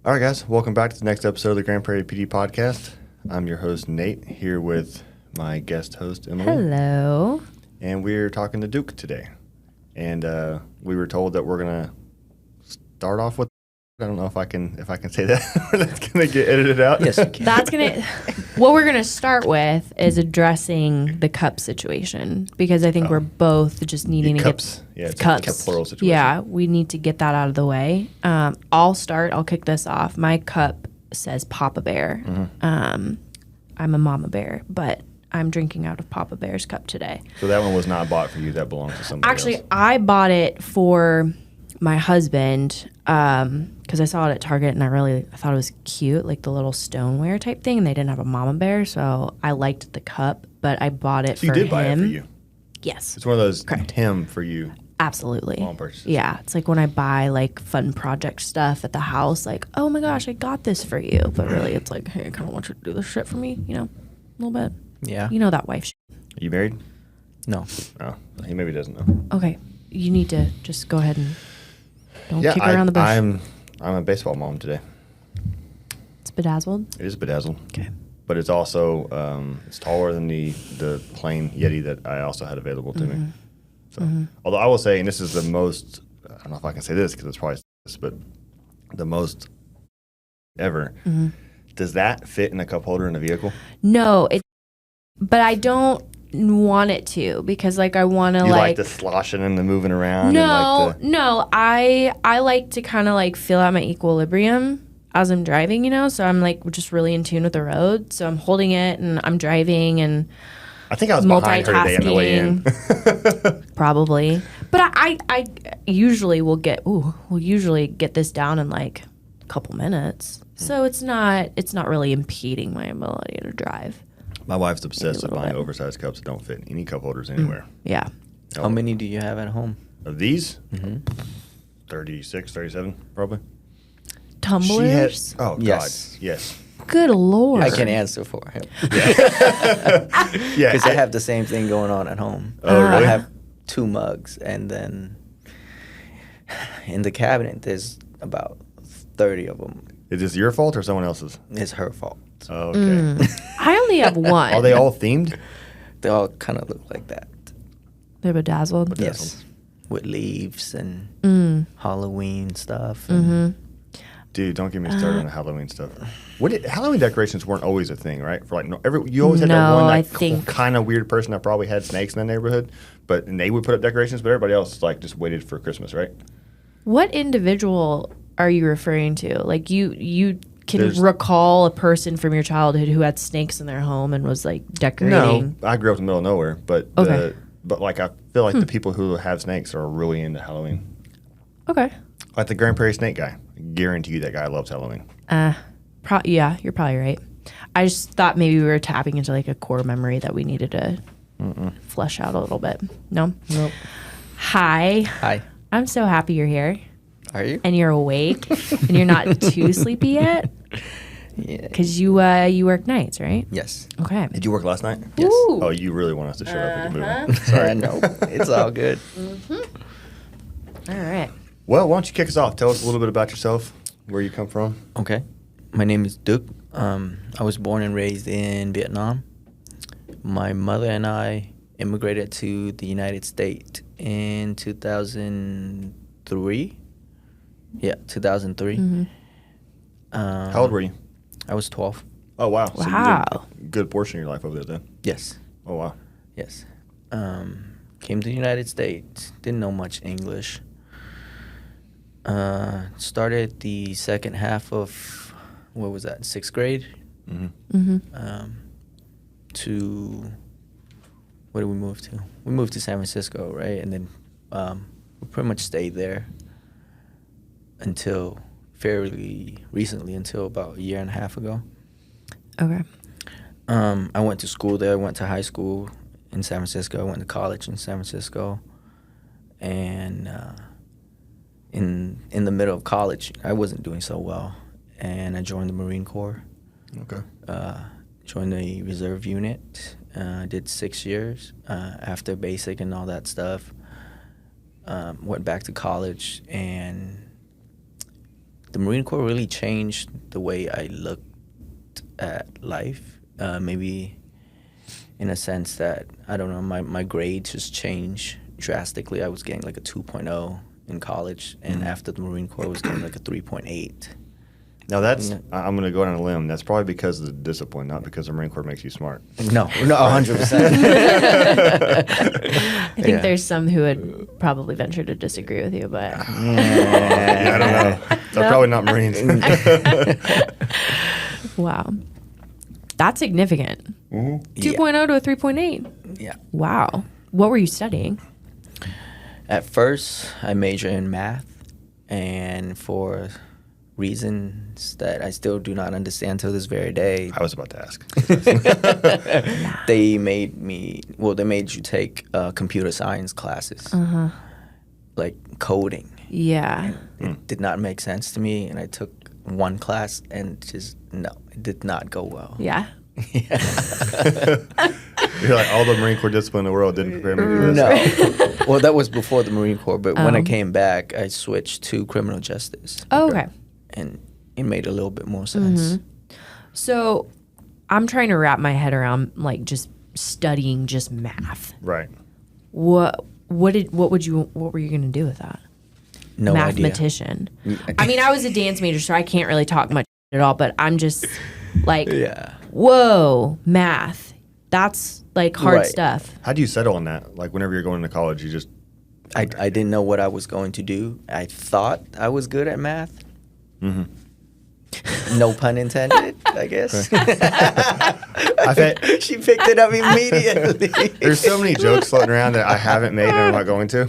All right, guys, welcome back to the next episode of the Grand Prairie PD podcast. I'm your host, Nate, here with my guest host, Emily. Hello. And we're talking to Duke today. And we were told that we're going to start off with, I don't know if I can say that. That's going to get edited out. Yes, you can. What we're going to start with is addressing the cup situation, because I think we're both just needing to cups. get It's cups. a plural situation. Yeah, we need to get that out of the way. I'll kick this off. My cup says Papa Bear. I'm a Mama Bear, but I'm drinking out of Papa Bear's cup today. So that one was not bought for you. That belongs to somebody Actually, else. I bought it for my husband because I saw it at Target and I thought it was cute, like the little stoneware type thing, and they didn't have a Mama Bear, so I liked the cup, but I bought it So for him. you did buy it for you. Yes. It's one of those Correct. him for you. Absolutely. Long purchases. Yeah, it's like when I buy like fun project stuff at the house, like, oh my gosh, I got this for you, but really it's like, hey, I kind of want you to do this shit for me, a little bit. Yeah. You know that wife shit. Are you married? No. Oh, he maybe doesn't know. Okay, you need to just go ahead and don't Yeah, kick around the bush. I'm a baseball mom today. It's bedazzled. It is bedazzled. Okay. But it's also it's taller than the plain Yeti that I also had available to me. So, although I will say, and this is the most, I don't know if I can say this because it's probably this, but the most ever. Does that fit in a cup holder in the vehicle? No, but I don't want it to, because like I want to You like the sloshing and the moving around? No, and like no, I like to kind of like feel out my equilibrium as I'm driving, so I'm like just really in tune with the road. So I'm holding it and I'm driving and I think I was behind her today on the way in. probably. But I usually will usually get this down in like a couple minutes. So it's not really impeding my ability to drive. My wife's obsessed with little buying bit. oversized cups that don't fit in any cup holders anywhere. Yeah. How many do you have at home? Of these? 36, 37, probably. Tumblers? Oh, Yes. God. Yes. Good Lord. I can answer for him Yeah. because I have the same thing going on at home. Oh, really? I have 2 mugs, and then in the cabinet there's about 30 of them. Is this your fault or someone else's? It's her fault. Oh, okay. I only have one. Are they all themed? They all kind of look like that. They're bedazzled. Yes, with leaves and Halloween stuff. And Dude, don't get me started on the Halloween stuff. Halloween decorations weren't always a thing, right? For you always had that No, one I like think- kind of weird person that probably had snakes in the neighborhood, and they would put up decorations, but everybody else like just waited for Christmas, right? What individual are you referring to? Like you can There's- recall a person from your childhood who had snakes in their home and was like decorating? No, I grew up in the middle of nowhere, but Okay. like I feel like the people who have snakes are really into Halloween. Okay. Like the Grand Prairie snake guy. I guarantee you that guy loves Halloween. Yeah, you're probably right. I just thought maybe we were tapping into like a core memory that we needed to flesh out a little bit. No? Nope. Hi. Hi, I'm so happy you're here are you? and you're awake and you're not too sleepy yet, Yeah. because you work nights, right? Yes. Okay. Did you work last night? Yes. Ooh. Oh, you really want us to shut up and get moving. Sorry. No, it's all good. All right. Well, why don't you kick us off? Tell us a little bit about yourself, where you come from. Okay. My name is Duke. I was born and raised in Vietnam. My mother and I immigrated to the United States in 2003. Yeah, 2003. How old were you? I was 12. Oh, wow. So you Wow. did a good portion of your life over there then. Yes. Oh, wow. Yes. Came to the United States. Didn't know much English. Started the second half of, what was that, 6th grade? To, where did we move to? We moved to San Francisco, right? And then we pretty much stayed there until fairly recently, until about a year and a half ago. Okay. I went to school there. I went to high school in San Francisco. I went to college in San Francisco. And in the middle of college, I wasn't doing so well. And I joined the Marine Corps. Okay. Joined the reserve unit. Did 6 years after basic and all that stuff. Went back to college and the Marine Corps really changed the way I looked at life. Maybe in a sense that, I don't know, my grades just changed drastically. I was getting like a 2.0 in college, and after the Marine Corps, I was getting like a 3.8. Now that's, I'm going to go on a limb. That's probably because of the discipline, not because the Marine Corps makes you smart. No, 100%. I think there's some who would probably venture to disagree with you, but Yeah, I don't know. They're probably not Marines. wow. That's significant. 2.0 to a 3.8. Yeah. Wow. What were you studying? At first, I majored in math, and for reasons that I still do not understand till this very day, I was about to ask. they made you take computer science classes, like coding. Yeah. It did not make sense to me, and I took one class, and it did not go well. Yeah. You're like, all the Marine Corps discipline in the world didn't prepare me for this. No. Well, that was before the Marine Corps, but when I came back, I switched to criminal justice. Oh, okay. And it made a little bit more sense. So I'm trying to wrap my head around like just studying just math. Right. What were you going to do with that? No Mathematician. I mean, I was a dance major, so I can't really talk much at all, but I'm just like, whoa, math. That's like hard stuff. How do you settle on that? Like whenever you're going to college, you just... I didn't know what I was going to do. I thought I was good at math. No pun intended, I guess. She picked it up immediately. There's so many jokes floating around that I haven't made and I'm not going to.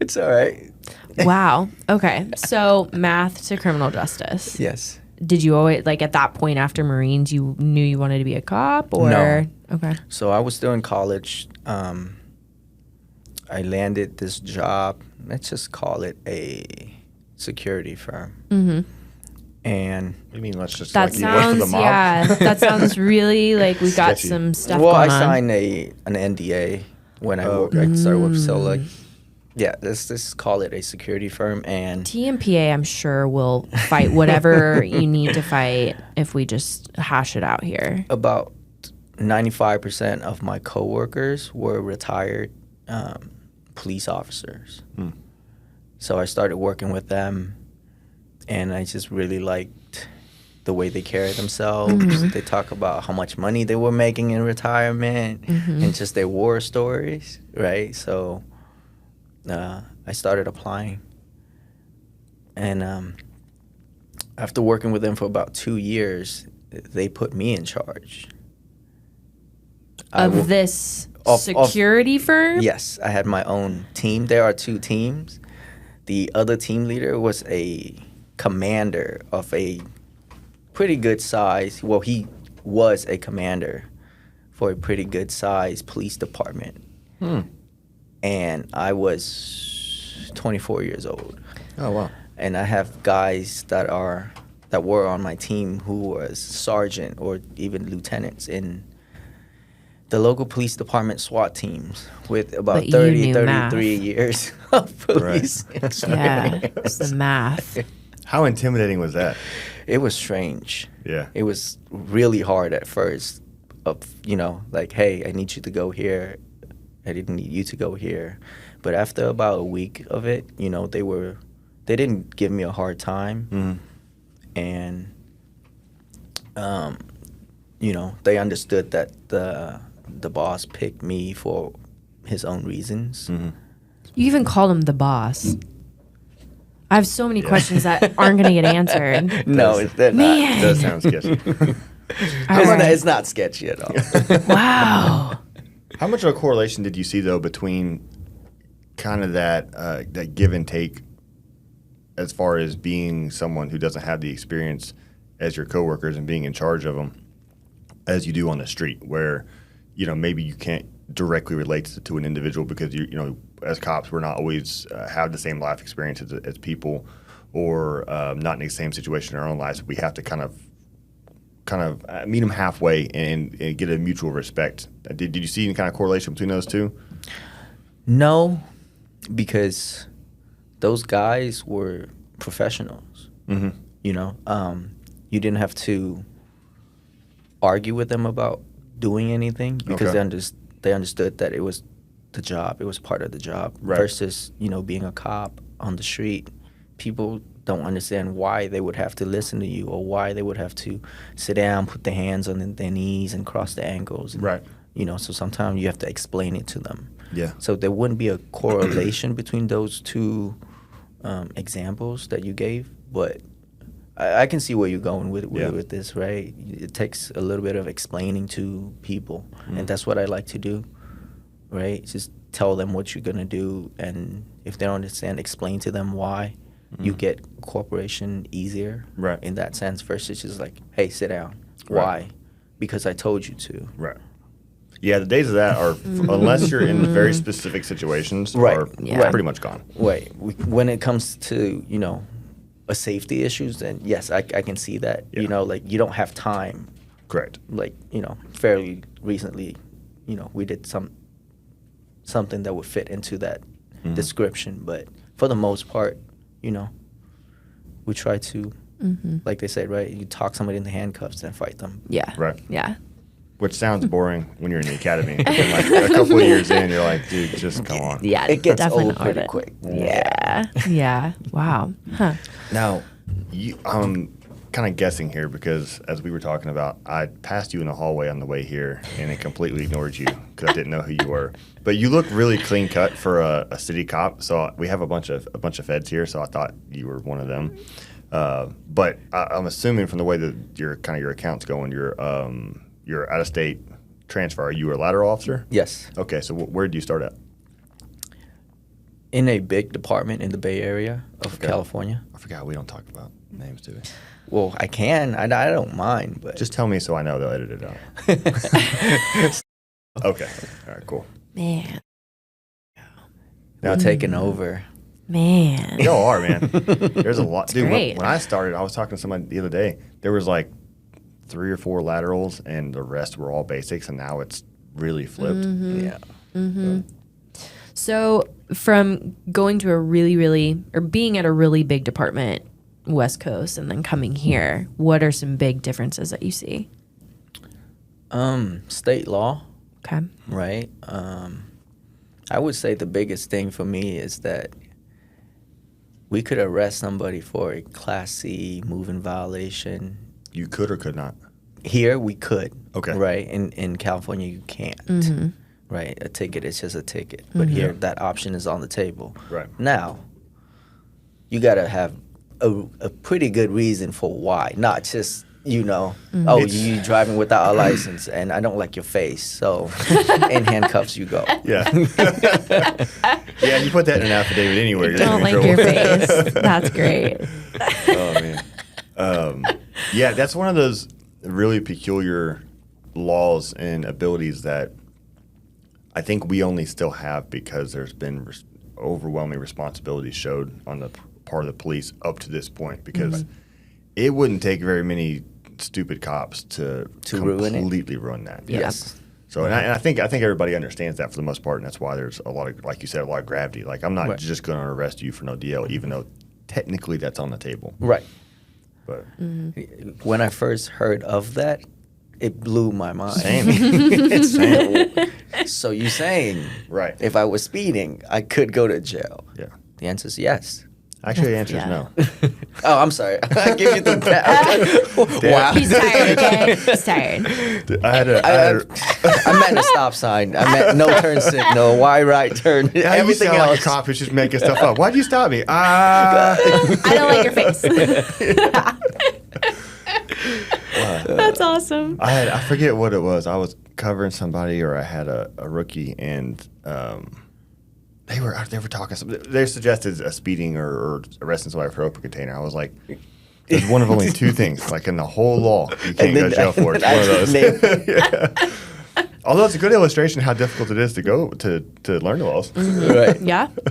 It's all right. Wow. Okay. So math to criminal justice. Yes. Did you always, like at that point after Marines, you knew you wanted to be a cop or? No. Okay. So I was still in college. I landed this job. Let's just call it a security firm. And You mean let's just That like you work for the sounds, mob? yeah, that sounds really like we got Sketchy. some stuff well, I going on. signed an NDA when I started working. So like, yeah, let's call it a security firm. And TMPA, I'm sure, will fight whatever you need to fight if we just hash it out here. about 95% of my coworkers were retired police officers. So I started working with them, and I just really liked the way they carry themselves. They talk about how much money they were making in retirement and just their war stories, right? So I started applying. And after working with them for about 2 years, they put me in charge. Of this security firm? Yes, I had my own team. There are 2 teams. The other team leader was a commander of a pretty good size. Well, he was a commander for a pretty good size police department. And I was 24 years old. Oh, wow. And I have guys that were on my team who was sergeant or even lieutenants in the local police department SWAT teams with about But you 30, knew 33 math. years of police experience. Yeah, it's the math. How intimidating was that? It was strange. Yeah. It was really hard at first. Like, hey, I need you to go here. I didn't need you to go here. But after about a week of it, they didn't give me a hard time. And, they understood that the boss picked me for his own reasons. You even called him the boss. I have so many questions that aren't going to get answered. No, they're Man. It does sound sketchy. All right. It's not sketchy at all. Wow. How much of a correlation did you see, though, between kind of that give and take as far as being someone who doesn't have the experience as your coworkers and being in charge of them as you do on the street, where, maybe you can't directly relate to an individual because, as cops, we're not always have the same life experiences as people or not in the same situation in our own lives. We have to kind of meet them halfway and get a mutual respect. Did you see any kind of correlation between those two? No, because those guys were professionals. Mm-hmm. You know, you didn't have to argue with them about doing anything because they understood that it was the job. It was part of the job. Right. Versus, you know, being a cop on the street, people don't understand why they would have to listen to you or why they would have to sit down, put their hands on their knees and cross their ankles. And, Right. You know, so sometimes you have to explain it to them. Yeah. So there wouldn't be a correlation between those two examples that you gave, but I can see where you're going with this, right? It takes a little bit of explaining to people, and that's what I like to do, right? Just tell them what you're going to do, and if they don't understand, explain to them why. You get cooperation easier Right. in that sense versus just like, hey, sit down. Right. Why? Because I told you to. Right. Yeah, the days of that are, unless you're in very specific situations, Right. are Yeah. pretty much gone. Wait, when it comes to, you know, a safety issues, then yes, I can see that. Yeah. You know, like you don't have time. Correct. Like, you know, fairly recently, you know, we did something that would fit into that description. But for the most part, you know, we try to, like they said, right, you talk somebody into handcuffs and fight them. Yeah. Right. Yeah. Which sounds boring when you're in the academy. And like a couple of years in, you're like, dude, just come on. Yeah. It gets definitely old not pretty worth it. quick. Yeah. Yeah. Wow. Huh. Now, I'm kind of guessing here because as we were talking about, I passed you in the hallway on the way here and it completely ignored you because I didn't know who you were. But you look really clean cut for a city cop. So we have a bunch of feds here, so I thought you were one of them. But I'm assuming from the way that your account's going, you're out of state transfer. Are you a lateral officer? Yes. Okay, so where did you start at? In a big department in the Bay Area of California. I forgot we don't talk about names, do we? Well, I can. I don't mind, but Just tell me so I know they'll edit it out. Okay. All right, cool. Man. now taking over. Man. Y'all are, man. There's a lot. Dude, great. when I started, I was talking to somebody the other day. There was like 3 or 4 laterals, and the rest were all basics, and now it's really flipped. Yeah. So from going to a really, or being at a really big department, West Coast, and then coming here, what are some big differences that you see? State law, Okay. right? I would say the biggest thing for me is that we could arrest somebody for a Class C moving violation. You could or could not. Here we could. Okay. Right? In California you can't. Right? A ticket is just a ticket. But here that option is on the table. Right. Now, you got to have a pretty good reason for why, not just, you know, you driving without a license and I don't like your face, so in handcuffs you go. Yeah. Yeah, you put that in an affidavit anywhere. You're Don't in like trouble. your face. That's great. Oh, man. Yeah, that's one of those really peculiar laws and abilities that I think we only still have because there's been overwhelming responsibility showed on the part of the police up to this point because it wouldn't take very many stupid cops to completely ruin that. Yes. So and I think everybody understands that for the most part, and that's why there's a lot of, like you said, a lot of gravity. Like I'm not just going to arrest you for no DL, even though technically that's on the table. Right. But When I first heard of that, it blew my mind. same. Same. So you're saying Right. if I was speeding, I could go to jail? Yeah. The answer is yes. Actually, the answer is no. Oh, I'm sorry. I give you the wow. He's tired, okay? He's tired. I meant a stop sign. I meant no turn signal, Y right turn, everything sound else. like a cop who's just making stuff up. Why'd you stop me? I don't like your face. That's awesome. I forget what it was. I was covering somebody, or I had a rookie, and they were talking. They suggested a speeding or arresting somebody for open container. I was like, there's one of only 2 things, like in the whole law, you can't go to jail for. It's one of those. Yeah. Although it's a good illustration of how difficult it is to go to learn the laws. Right. Yeah. That's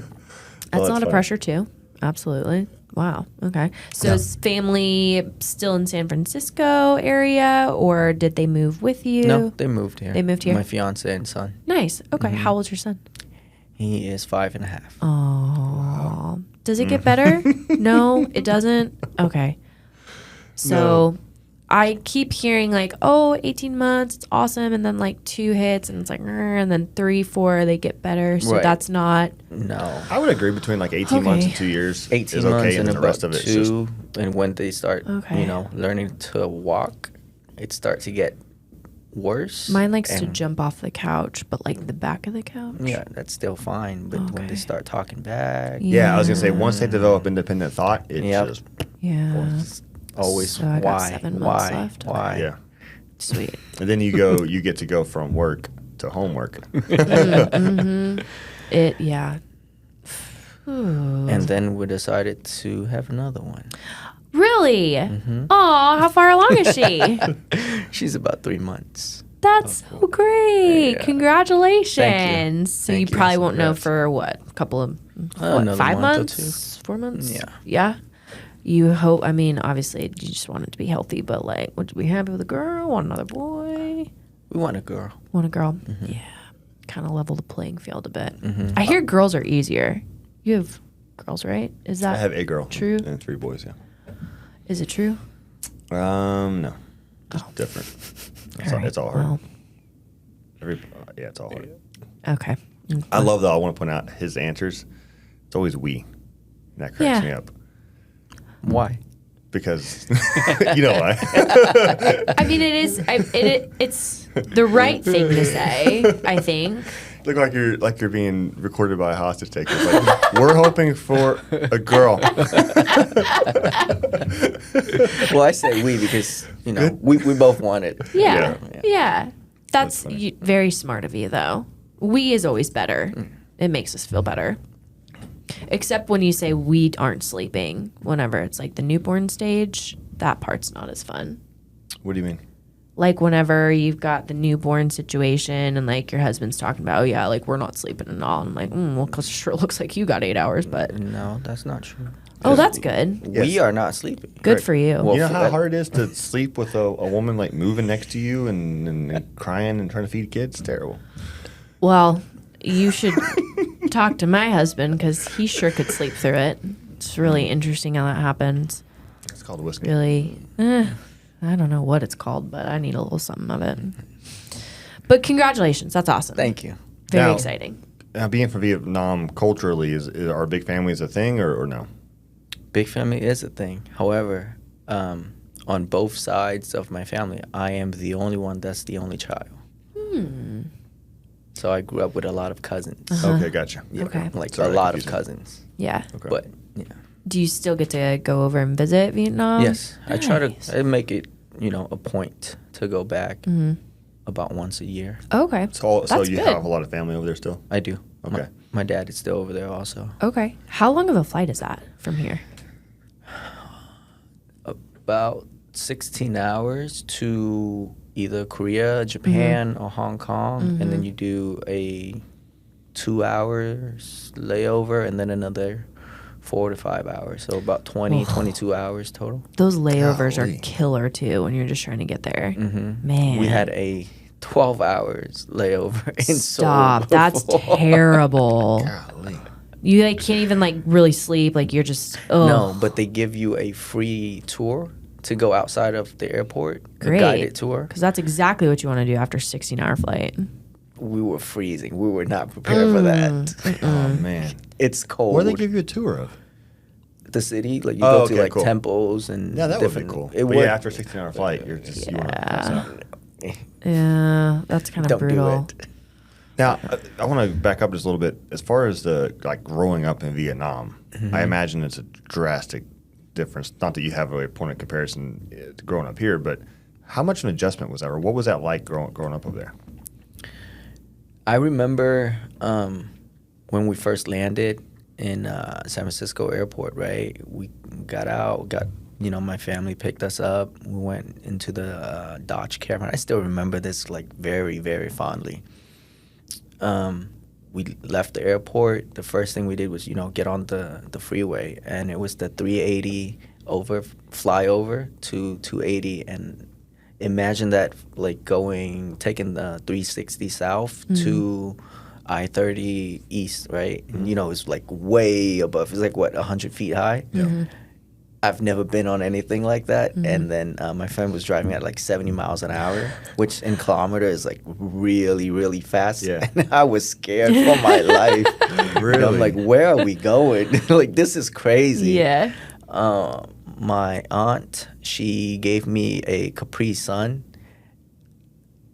a lot funny. of pressure, too. Absolutely. Wow. Okay. So is family still in San Francisco area, or did they move with you? No, they moved here. They moved here? My fiance and son. Nice. Okay. How old's your son? He is 5.5. Oh, Does it get better? No, it doesn't? Okay. So I keep hearing like, 18 months, it's awesome. And then like 2 hits and it's like, and then 3, 4, they get better. So that's not. No. I would agree between like 18 months and 2 years 18 is months okay, and then the about rest of it's 2. And when they start, Okay. learning to walk, it starts to get worse. Mine likes to jump off the couch, but like the back of the couch. Yeah, that's still fine. But when they start talking back, Yeah, I was gonna say once they develop independent thought, it's just always So I got 7 months left. Why? yeah. Sweet. And then you get to go from work to homework. And then we decided to have another one. Really? Aw, how far along is she? She's about 3 months. That's so great. Yeah. Congratulations. So you Thank you. probably won't know Congrats. for what? A couple of, Another 5 month or months? 4 months? Yeah. Yeah? You hope, I mean, obviously you just want it to be healthy, but like, would you be happy with a girl? Want another boy? We want a girl. Want a girl? Yeah. Kind of level the playing field a bit. I hear girls are easier. You have girls, right? Is that I have a girl. true? And 3 boys, yeah. Is it true? No. Just different. It's all hard. Well, It's all hard. okay. I love though, I want to point out his answers. It's always we. And that cracks me up. Why? Because you know why. I mean, it's the right thing to say, I think. Look like you're being recorded by a hostage taker. Like, we're hoping for a girl. Well, I say we because, we both want it. Yeah. That's very smart of you, though. We is always better. It makes us feel better. Except when you say we aren't sleeping, whenever it's like the newborn stage, that part's not as fun. What do you mean? Like whenever you've got the newborn situation and like your husband's talking about, like we're not sleeping at all. And I'm like, well, because it sure looks like you got 8 hours, but. No, that's not true. Oh, that's good. We are not sleeping. Good for you. Well, You know how hard it is to sleep with a woman like moving next to you and crying and trying to feed kids? It's terrible. Well, you should talk to my husband because he sure could sleep through it. It's really interesting how that happens. It's called whiskey. Really, I don't know what it's called, but I need a little something of it. But congratulations, that's awesome. Thank you. Very Now, exciting. Being from Vietnam, culturally, is our big families a thing or no? Big family is a thing. However, on both sides of my family, I am the only one that's the only child. So I grew up with a lot of cousins. Okay, gotcha. Yeah, Okay. like Sorry, a lot of confusing. cousins. Yeah. Okay. But yeah. Do you still get to go over and visit Vietnam? Yes, I try Nice. to make it, a point to go back about once a year. Okay. So That's you good. have a lot of family over there still? I do. Okay. My dad is still over there also. Okay. How long of a flight is that from here? About 16 hours to either Korea, Japan, or Hong Kong, and then you do a 2 hours layover and then another 4 to 5 hours. So about 22 hours total. Those layovers Golly. are killer too when you're just trying to get there. Man. We had a 12 hours layover in Stop. Seoul. That's before. terrible. Golly. You like can't even like really sleep. Like you're just No, but they give you a free tour to go outside of the airport, a guided tour. Because that's exactly what you want to do after a 16-hour flight. We were freezing. We were not prepared for that. Oh, man. It's cold. Where do they give you a tour of? The city, like you Oh, go to okay, like cool. temples and Yeah, that would be different. cool. It But would. yeah, after a 16-hour flight, you're just you wanna pass out. Yeah, that's kind of Don't brutal. do it. Now, I want to back up just a little bit. As far as the growing up in Vietnam, I imagine it's a drastic difference. Not that you have a point of comparison to growing up here, but how much of an adjustment was that, or what was that like growing up over there? I remember when we first landed in San Francisco airport, right? We got out, my family picked us up. We went into the Dodge Caravan. I still remember this like very, very fondly. We left the airport. The first thing we did was, get on the freeway, and it was the 380 flyover to 280, and imagine that like taking the 360 south to I-30 East, right? And, you know, it's like way above. It's like, what, 100 feet high? Yeah. I've never been on anything like that. And then my friend was driving at like 70 miles an hour, which in kilometer is like really, really fast. Yeah. And I was scared for my life. Really? And I'm like, where are we going? Like, this is crazy. Yeah. My aunt, she gave me a Capri Sun,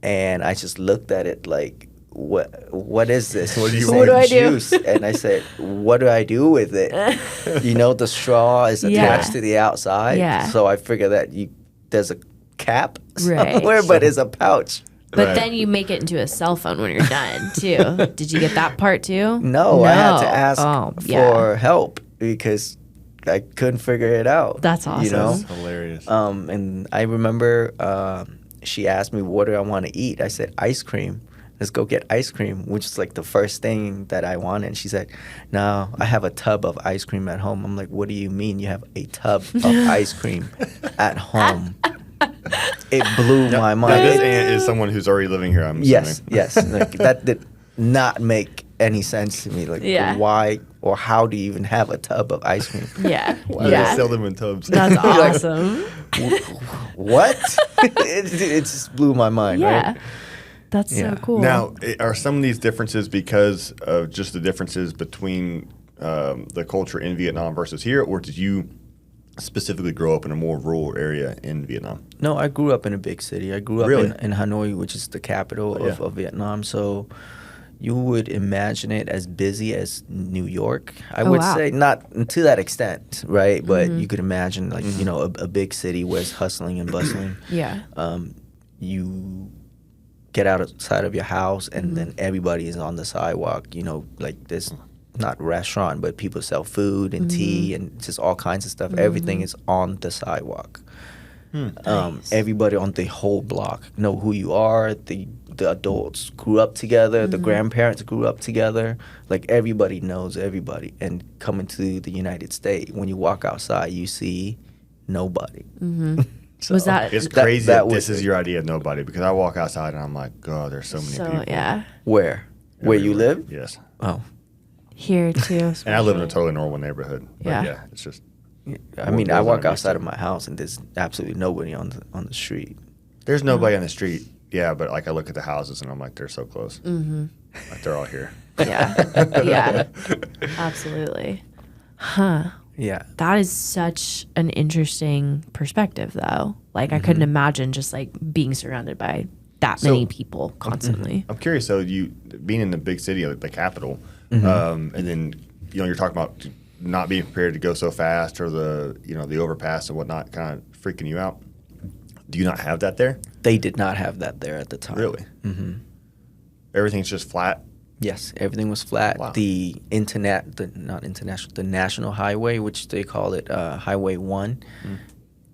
and I just looked at it like, what is this? What do you She want? said, What do I do? juice. And I said, what do I do with it? You know, the straw is attached to the outside. Yeah. So I figure that there's a cap Right. somewhere, but it's a pouch. But Right. then you make it into a cell phone when you're done, too. Did you get that part, too? No, I had to No. ask Oh, for yeah. help because I couldn't figure it out. That's awesome. You know? That's hilarious. And I remember she asked me, what do I want to eat? I said, ice cream. Let's go get ice cream, which is like the first thing that I wanted. And she said, no, I have a tub of ice cream at home. I'm like, what do you mean you have a tub of ice cream at home? It blew my Now, mind. this aunt is someone who's already living here, I'm assuming. Yes. Like, that did not make any sense to me. Like, Yeah. why or how do you even have a tub of ice cream? Yeah. Why do yeah. they sell them in tubs? That's awesome. What? it just blew my mind, Yeah. right? That's Yeah. so cool. Now, are some of these differences because of just the differences between the culture in Vietnam versus here, or did you specifically grow up in a more rural area in Vietnam? No, I grew up in a big city. I grew up Really? in Hanoi, which is the capital Oh, yeah. of Vietnam. So you would imagine it as busy as New York. I Oh, would wow. say not to that extent, right? But you could imagine, like, you know, a big city where it's hustling and bustling. Yeah. You get outside of your house and then everybody is on the sidewalk, you know, like this, not restaurant, but people sell food and tea and just all kinds of stuff. Everything is on the sidewalk. Nice. Everybody on the whole block know who you are. The adults grew up together. The grandparents grew up together. Like, everybody knows everybody. And coming to the United States, when you walk outside, you see nobody. So Was that It's That- crazy that that, was this is it. your idea of nobody, because I walk outside and I'm like, God, there's so many so? people. Yeah. where you everywhere. live? Yes. Oh, Here too. And I live in a especially. totally normal neighborhood. But Yeah. yeah, it's just I mean, More I than walk I'm used outside to. of my house and there's absolutely nobody on the street. there's nobody on the street. Yeah, but like I look at the houses and I'm like, they're so close. Like they're all here. Yeah. Yeah. Absolutely. Huh. Yeah. That is such an interesting perspective, though. Like, I couldn't imagine just like being surrounded by that many people constantly. I'm curious, though, you being in the big city, like the capital, and then you're talking about not being prepared to go so fast, or the overpass and whatnot, kind of freaking you out. Do you not have that there? They did not have that there at the time. Really? Mm-hmm. Everything's just flat. Yes, everything was flat. Wow. The national highway, which they call it Highway 1,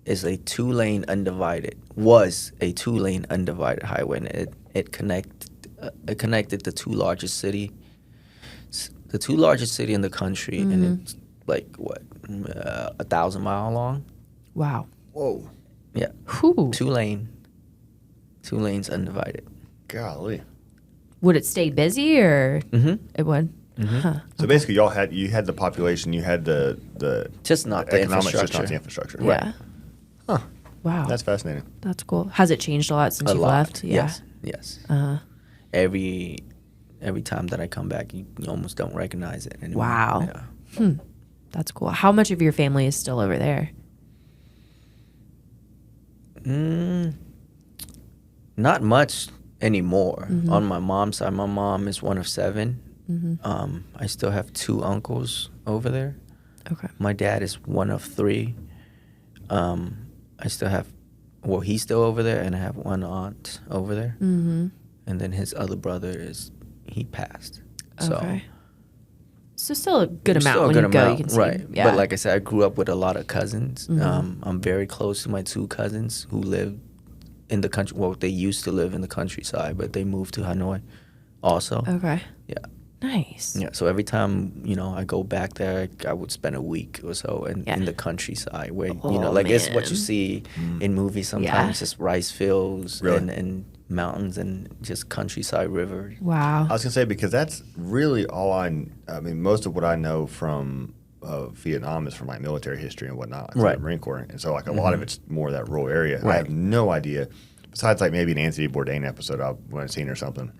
is a two-lane undivided highway, and it connected the two largest city in the country, and it's like 1,000 mile long. Wow. Whoa. Yeah, Whew. two lanes undivided. Golly. Would it stay busy or it would? Huh. So basically, you had the population, you had the Just not the economics, just not infrastructure. the infrastructure. Yeah. Huh. Wow. That's fascinating. That's cool. Has it changed a lot since A you've lot. left? Yeah. Yes. Uh-huh. Every time that I come back, you almost don't recognize it anymore. Wow. Yeah. That's cool. How much of your family is still over there? Not much anymore. On my mom's side, my mom is one of 7. I still have 2 uncles over there. Okay. My dad is one of 3. I still have, he's still over there, and I have one aunt over there. And then his other brother he passed. Okay. So still a good Still amount a when good you go, amount, you can see. right? Yeah. But like I said, I grew up with a lot of cousins. I'm very close to my 2 cousins who live in the country. Well, they used to live in the countryside, but they moved to Hanoi also. Okay. Yeah. Nice. Yeah. So every time, I go back there, I would spend a week or so in the countryside where, Oh, like it's what you man. see in movies sometimes, just rice fields Really? and mountains and just countryside river. Wow. I was gonna say because that's really all I mean, most of what I know from Vietnam is from my military history and whatnot, like Right. the Marine Corps, and so like a lot of it's more that rural area. I Right. have no idea, besides like maybe an Anthony Bourdain episode I might have seen or something.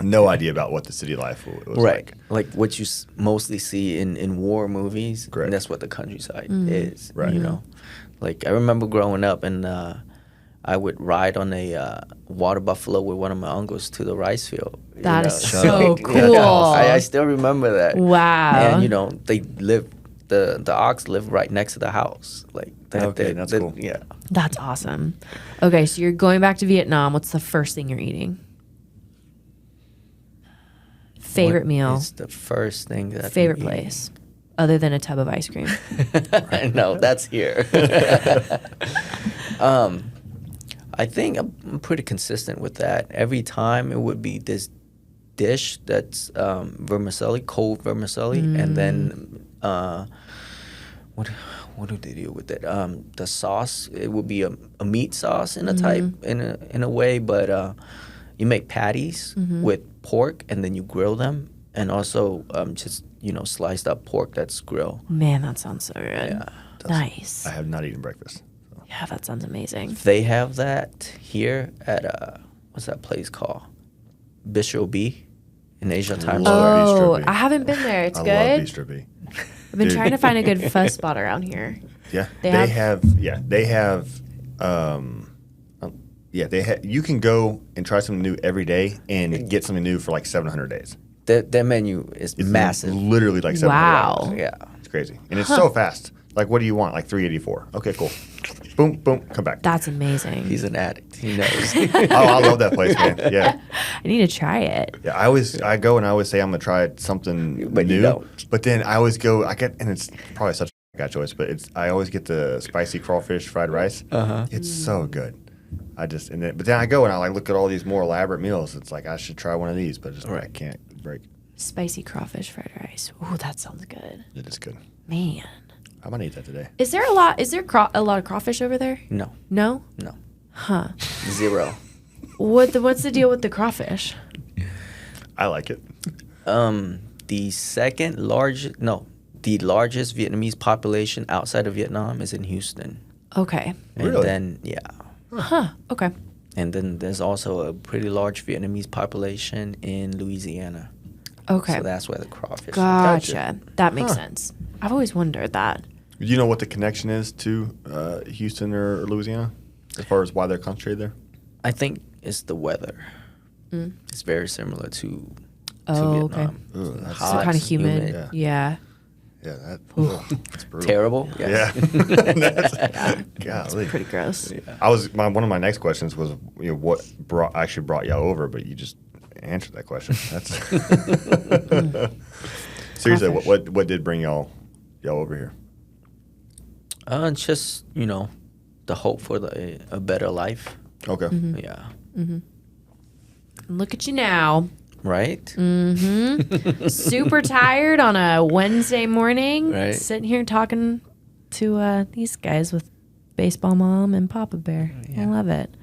No idea about what the city life was Right. like. Like what you mostly see in war movies. Correct. And that's what the countryside is. Right. You know, like I remember growing up and I would ride on a water buffalo with one of my uncles to the rice field. That is know? so Yeah. cool. I still remember that. Wow. And you know, they live. The ox lived right next to the house. Like Okay, that's cool. Yeah. That's awesome. Okay, so you're going back to Vietnam. What's the first thing you're eating? Favorite What meal? is the first thing that Favorite I'm eating? place? Other than a tub of ice cream. No, that's here. I think I'm pretty consistent with that. Every time it would be this dish that's vermicelli, cold vermicelli, and then what do they do with it? The sauce, it would be a meat sauce in a type in a way, but you make patties with pork and then you grill them, and also just sliced up pork that's grilled. Man, that sounds so good. Yeah. Nice. I have not eaten breakfast. So. Yeah, that sounds amazing. They have that here at what's that place called? Bistro B in Asia Times Love Square. Bistro Oh, B. I haven't been there. It's I good. love Bistro B. I've been Dude. trying to find a good fuzz spot around here. Yeah, They they have- have. You can go and try something new every day and get something new for like 700 days. Their menu is It's massive. literally like 700 Wow. hours. Yeah. It's crazy, and it's so fast. Like, what do you want? Like 384. Okay, cool. Boom, boom, come back. That's amazing. He's an addict. He knows. Oh, I love that place, man. Yeah, I need to try it. yeah. I go and I always say I'm gonna try something But new, you don't. but then I always go. And it's probably such a guy choice, but I always get the spicy crawfish fried rice. It's so good. But then I go and I like look at all these more elaborate meals. It's like I should try one of these, but just I can't break. Spicy crawfish fried rice. Ooh, that sounds good. It is good. Man. I might eat that today. Is there a lot of crawfish over there? No. No? No. Huh. Zero. What's the deal with the crawfish? I like it. The largest Vietnamese population outside of Vietnam is in Houston. Okay. And Really? then Huh. Okay. And then there's also a pretty large Vietnamese population in Louisiana. Okay. So that's where the crawfish. Gotcha. That makes sense. I've always wondered that. Do you know what the connection is to Houston or Louisiana, as far as why they're concentrated there? I think it's the weather. It's very similar to Oh, okay. Vietnam. Ooh, that's So Hot, kind of humid. humid. Yeah. Yeah, that's brutal. Terrible. Yeah. Yes. That's, golly. Pretty gross. One of my next questions was, what actually brought y'all over, but you just answered that question. That's seriously, what did bring y'all over here? It's just the hope for a better life. Okay. Mm-hmm. Yeah. Look at you now. Right. Super tired on a Wednesday morning. Right. Sitting here talking to these guys with Baseball Mom and Papa Bear. I love it.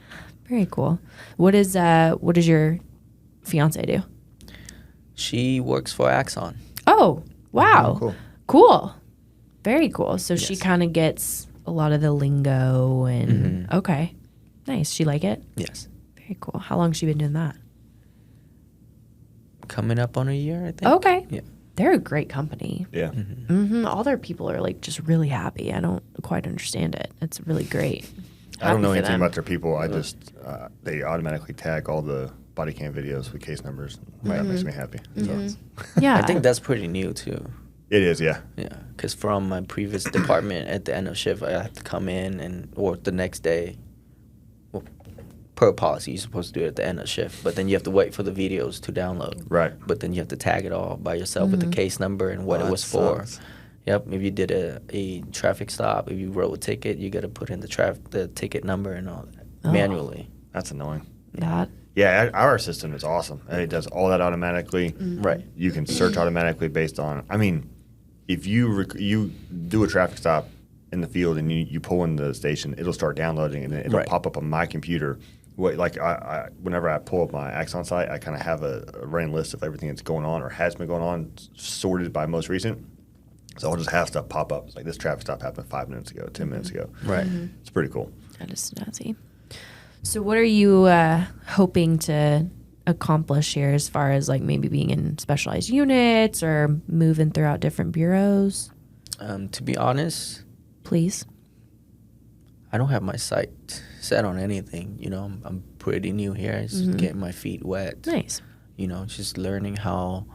Very cool. What does your fiance do? She works for Axon. Oh, wow. Oh, cool. Cool. Very cool. So she Yes. kind of gets a lot of the lingo and okay. Nice. She like it? Yes. Very cool. How long she been doing that? Coming up on a year, I think. Okay. Yeah. They're a great company. Yeah. All their people are like just really happy. I don't quite understand it. It's really great. I don't know Happy for anything them. about their people. I just they automatically tag all the body cam videos with case numbers. That makes me happy. So. Yeah. I think that's pretty new too. It is, yeah. Yeah, because from my previous department, at the end of shift, I have to come in or the next day. Well, per policy, you're supposed to do it at the end of shift, but then you have to wait for the videos to download. Right. But then you have to tag it all by yourself with the case number and what Oh, it that was for. sucks. Yep. If you did a traffic stop, if you wrote a ticket, you got to put in the ticket number and all that manually. That's annoying. that. Yeah, our system is awesome. It does all that automatically. Right. You can search automatically based on. I mean, if you you do a traffic stop in the field and you pull in the station, it'll start downloading and then it'll Right. pop up on my computer whenever I pull up my Axon site, I kind of have a running list of everything that's going on or has been going on, sorted by most recent. So I'll just have stuff pop up. It's like this traffic stop happened 5 minutes ago, 10 minutes ago. Right. It's pretty cool. That is snazzy. So what are you hoping to accomplish here as far as like maybe being in specialized units or moving throughout different bureaus? To be honest, Please. I don't have my sight set on anything. You know, I'm pretty new here. Just getting my feet wet. Nice. You know, just learning how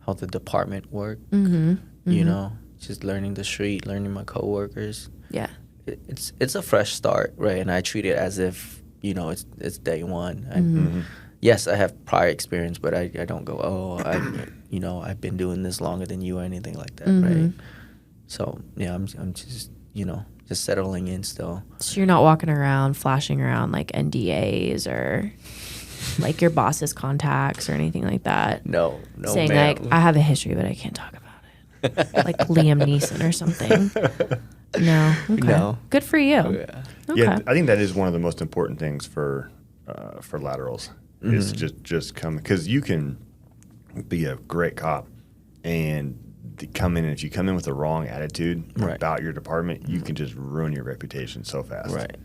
the department work. Mm-hmm. You know, just learning the street, learning my coworkers. Yeah. It's a fresh start, right? And I treat it as if, you know, it's day one. And yes, I have prior experience, but I don't go, I've been doing this longer than you or anything like that, right? So yeah, I'm just, you know, just settling in still. So you're not walking around flashing around like NDAs or like your boss's contacts or anything like that. No, saying ma'am. like I have a history, but I can't talk about it. Like Liam Neeson or something. No. Okay. No. Good for you. Yeah. Okay. Yeah, I think that is one of the most important things for laterals is just come, because you can be a great cop and come in, and if you come in with the wrong attitude about your department, you can just ruin your reputation so fast. Right.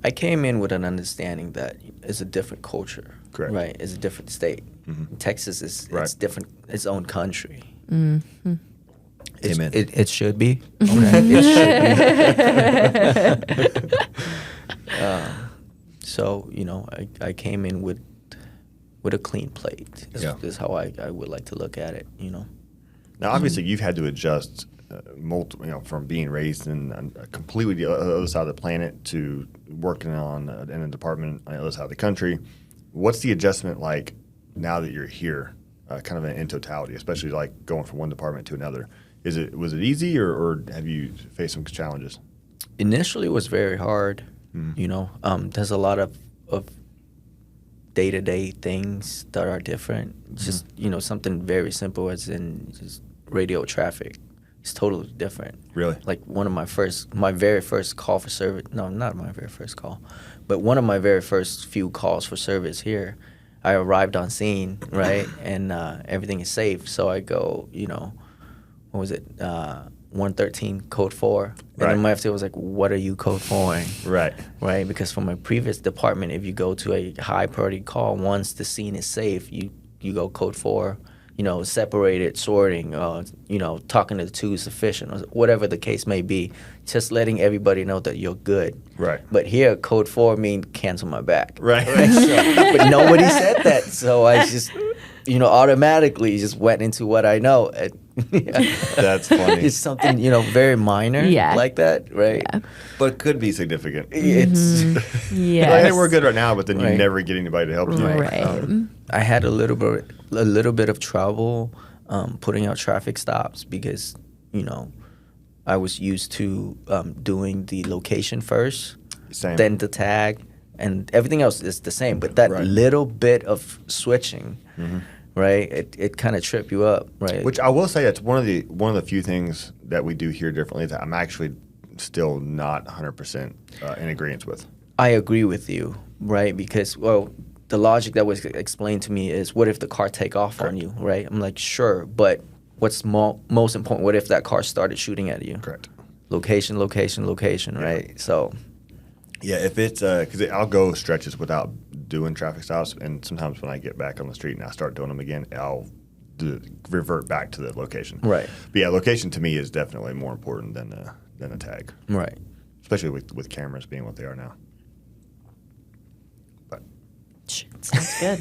I came in with an understanding that it's a different culture. Correct. Right. It's a different state. Texas is it's different. Its own country. Amen. It should be. Okay. It should be. So, you know, I came in with a clean plate. Is how I would like to look at it, you know. Now, obviously, you've had to adjust from being raised in completely the other side of the planet to working in a department on the other side of the country. What's the adjustment like now that you're here, kind of in totality, especially like going from one department to another? Was it easy, or have you faced some challenges? Initially, it was very hard. You know, there's a lot of day-to-day things that are different. Just, you know, something very simple as in just radio traffic. It's totally different. Really? Like my very first call for service. No, not my very first call, but one of my very first few calls for service here. I arrived on scene, right, and everything is safe. So I go, you know, what was it? 113 code 4. And then my FT was like, what are you code 4ing? Right, because from my previous department, if you go to a high priority call, once the scene is safe, you go code 4, you know, separated, sorting, you know, talking to the 2 is sufficient, or whatever the case may be, just letting everybody know that you're good. Right. But here, code 4 means cancel my back. Right. So, but nobody said that, so I just, you know, automatically just went into what I know. And, That's funny. It's something, you know, very minor like that, right? Yeah. But could be significant. It's Yeah. Like, hey, we're good right now, but then you never get anybody to help you. Right. I had a little bit of trouble putting out traffic stops because, you know, I was used to doing the location first, Same. then the tag, and everything else is the same. But that little bit of switching, right? It kind of trip you up, right? Which I will say that's one of the few things that we do here differently that I'm actually still not 100% in agreement with. I agree with you, right? Because, well, the logic that was explained to me is, what if the car take off on you, right? I'm like, sure, but what's most important? What if that car started shooting at you? Correct. Location, right? So, yeah, if it's because I'll go stretches without doing traffic stops, and sometimes when I get back on the street and I start doing them again, I'll revert back to the location. Right. But yeah, location to me is definitely more important than a tag. right. Especially with cameras being what they are now. But Sounds good.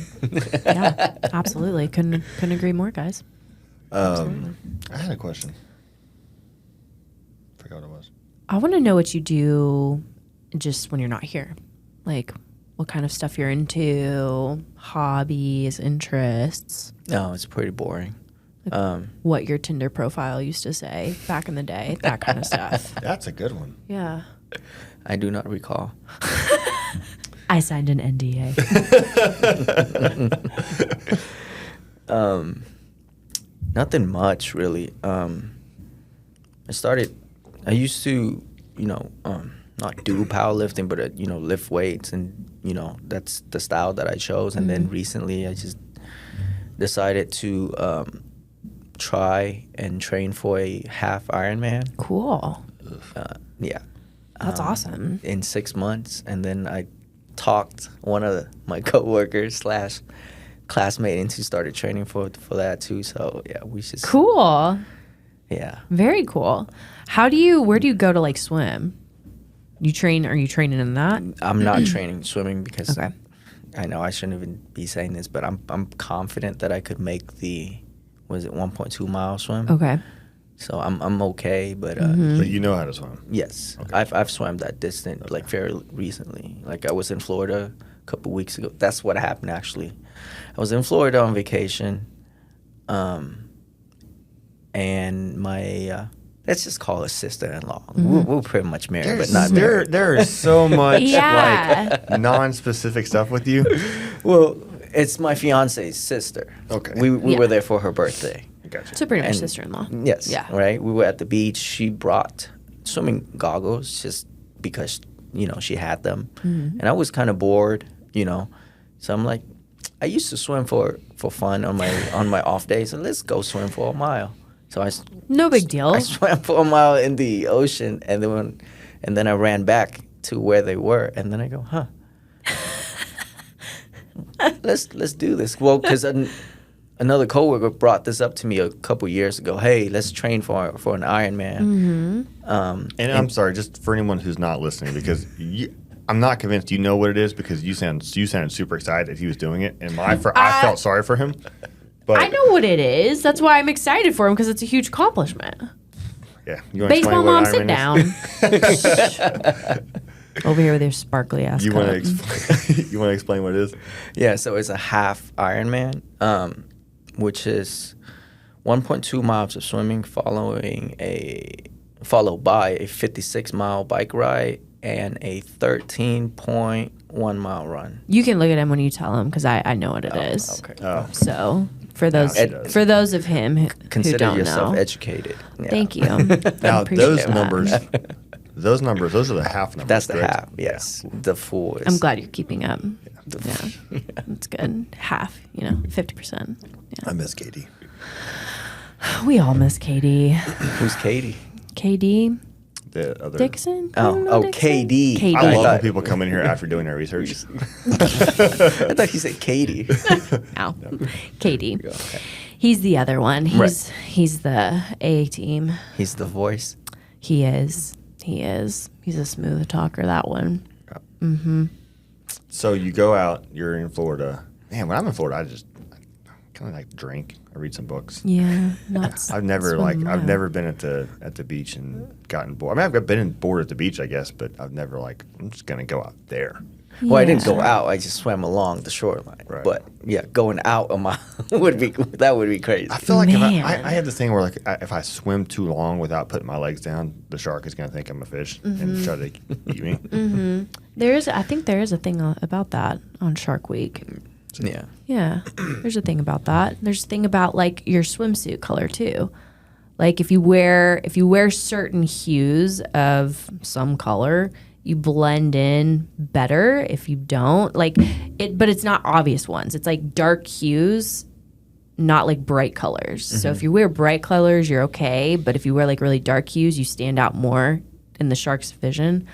Yeah, absolutely. Couldn't agree more, guys. I had a question. Forgot what it was. I want to know what you do just when you're not here. Like, what kind of stuff you're into, hobbies, interests. No, it's pretty boring. What your Tinder profile used to say back in the day, that kind of stuff. That's a good one. Yeah. I do not recall. I signed an NDA. Nothing much, really. I used to, you know, not not do powerlifting, but you know, lift weights, and you know, that's the style that I chose. And then recently, I just decided to try and train for a half Ironman. Cool. Yeah, That's awesome. in 6 months, and then I talked one of my coworkers / classmate into started training for that too. So yeah, we just Cool. Yeah. Very cool. Where do you go to like swim? Are you training in that? I'm not training swimming because Okay. I know I shouldn't even be saying this, but I'm confident that I could make the 1.2 mile swim. Okay. So I'm okay, but But you know how to swim. yes, Okay. I've swam that distance like very recently. Like I was in Florida a couple weeks ago. That's what happened actually. I was in Florida on vacation, and my let's just call her sister-in-law. We're pretty much married, but not married. There is so much Yeah. like non-specific stuff with you. Well, it's my fiance's sister. Okay. We Yeah. were there for her birthday. Gotcha. So pretty much And- sister-in-law. Yes. Yeah. Right. We were at the beach. She brought swimming goggles just because you know she had them, and I was kind of bored. You know, so I'm like, I used to swim for fun on my off days, so let's go swim for a mile. So No big deal. I swam for a mile in the ocean, and then I ran back to where they were, and then I go, huh. let's do this. Well, because another coworker brought this up to me a couple years ago. Hey, let's train for an Ironman. And I'm sorry, just for anyone who's not listening, because I'm not convinced you know what it is, because you sounded super excited that he was doing it, and I felt sorry for him. But I know what it is. That's why I'm excited for him, because it's a huge accomplishment. Yeah, you wanna Baseball explain what mom, Ironman sit is? down. Over here with your sparkly ass You cup. want to explain what it is? Yeah, so it's a half Ironman, which is 1.2 miles of swimming, followed by a 56-mile bike ride and a 13.1 mile run. You can look at him when you tell him, because I know what it is. Okay. Oh, So for those she does. of him who Consider don't yourself know, educated. Yeah. thank you. now Appreciate those that. numbers, those are the half numbers. That's the correct? half. Yes, the full is. I'm glad you're keeping up. Yeah, that's good. Half, 50%. I miss Katie. We all miss Katie. Who's Katie? KD The other. Dixon. You don't know Oh, Dixon? KD. KD. I love thought- when people come in here after doing their research. I thought you said Katie. No. KD. Okay. He's the other one. Right. He's the A team. He's the voice. He is. He's a smooth talker, that one. So you go out. You're in Florida. Man, when I'm in Florida, I kind of like drink. I read some books. Yeah. Not I've never swimming I've mile. never been at the beach and gotten bored. I mean, I've been bored at the beach, I guess, but I've never I'm just gonna go out there. Well, I didn't Yeah. go out. I just swam along the shoreline. Right. But yeah, going out a mile would be crazy. I feel like if Man. I have this thing where if I swim too long without putting my legs down, the shark is gonna think I'm a fish and try to eat me. I think there is a thing about that on Shark Week. Yeah. Yeah, there's a thing about that. There's a thing about like your swimsuit color too. Like if you wear certain hues of some color, you blend in better. If you don't, but it's not obvious ones. It's like dark hues, not like bright colors. So if you wear bright colors, you're okay. But if you wear like really dark hues, you stand out more in the shark's vision.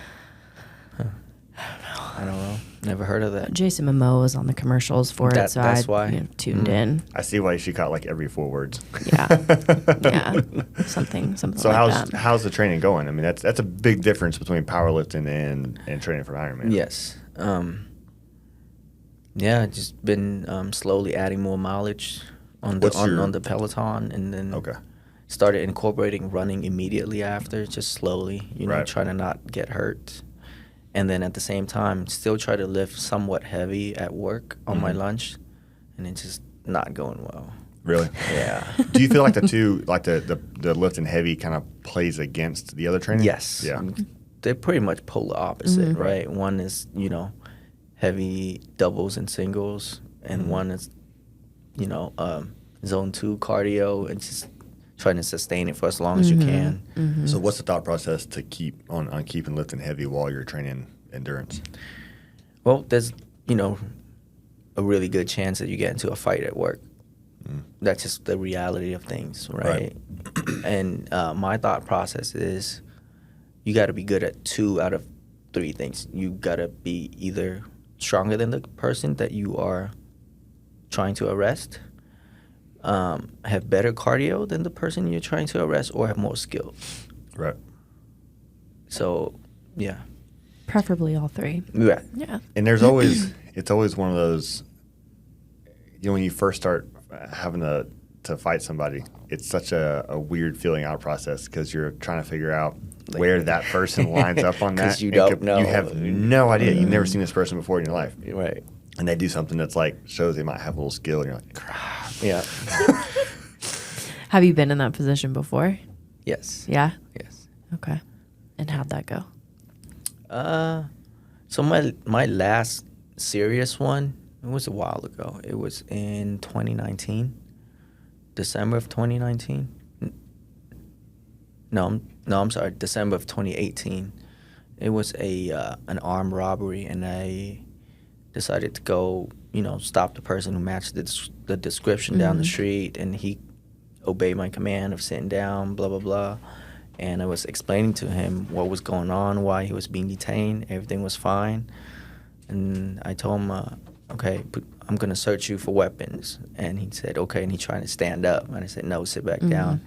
I don't know. Never heard of that. Jason Momoa was on the commercials for it, so That's I why. tuned in. I see why she caught like every 4 words. Yeah, yeah, something So like that. how's the training going? I mean, that's a big difference between powerlifting and training for Ironman. Yes. Yeah, just been slowly adding more mileage on the Peloton, and then Okay. started incorporating running immediately after, just slowly, Right. trying to not get hurt. And then at the same time, still try to lift somewhat heavy at work on my lunch, and it's just not going well. Really? Yeah. Do you feel like the two, like the lifting heavy, kind of plays against the other training? Yes. Yeah. They're pretty much polar opposite, right? One is, heavy doubles and singles, and one is, zone 2 cardio, and just trying to sustain it for as long as you can. So what's the thought process to keep on keeping lifting heavy while you're training endurance? Well, there's, a really good chance that you get into a fight at work. That's just the reality of things, right? And my thought process is you got to be good at 2 out of 3 things. You got to be either stronger than the person that you are trying to arrest, have better cardio than the person you're trying to arrest, or have more skills. Right. So, yeah. Preferably all 3. Yeah. Yeah. And it's always one of those, when you first start having to fight somebody, it's such a weird feeling out process because you're trying to figure out where that person lines up on that. 'Cause you don't know. You have no idea. You've never seen this person before in your life. Right. And they do something that's shows they might have a little skill, and you're like, crap. Yeah. Have you been in that position before? Yes. Yeah. Yes. Okay. And how'd that go? So my last serious one, it was a while ago. It was in 2019, December of 2019. No, I'm sorry, December of 2018. It was an armed robbery, and I decided to go, stop the person who matched the description down the street, and he obeyed my command of sitting down, blah, blah, blah. And I was explaining to him what was going on, why he was being detained. Everything was fine. And I told him, okay, I'm going to search you for weapons. And he said, okay. And he tried to stand up. And I said, no, sit back down.